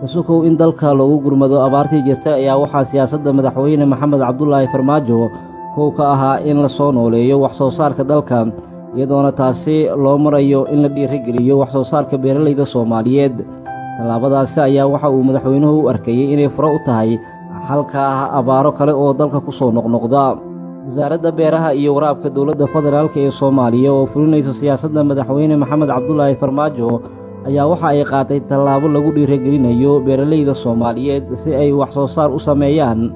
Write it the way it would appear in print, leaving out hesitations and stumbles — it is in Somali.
kasukow in dalka loogu gurmado abaartii jirta ayaa waxaa siyaasadda madaxweyne maxamed cabdulaahi farmaajo kow ka ahaa in la soo nooleeyo wax soo saarka dalka iyadoona taasi loo marayo in la dhiirigeliyo wax soo saarka beeralayda Soomaaliyeed. Tallaabadaasi ayaa waxa uu madaxweynuhu u arkayay inay furo u tahay halka abaaro kale oo dalka ku soo noqnoqda. wasaaradda beeraha iyo waraabka dowladda federaalka ee Soomaaliya oo fulinaysa siyaasadda madaxweyne maxamed cabdulaahi farmaajo ayaa waxa ay qaatay tallaabo lagu dhiirigelinayo beeralayda Soomaaliyeed si ay wax soo saar u sameeyaan.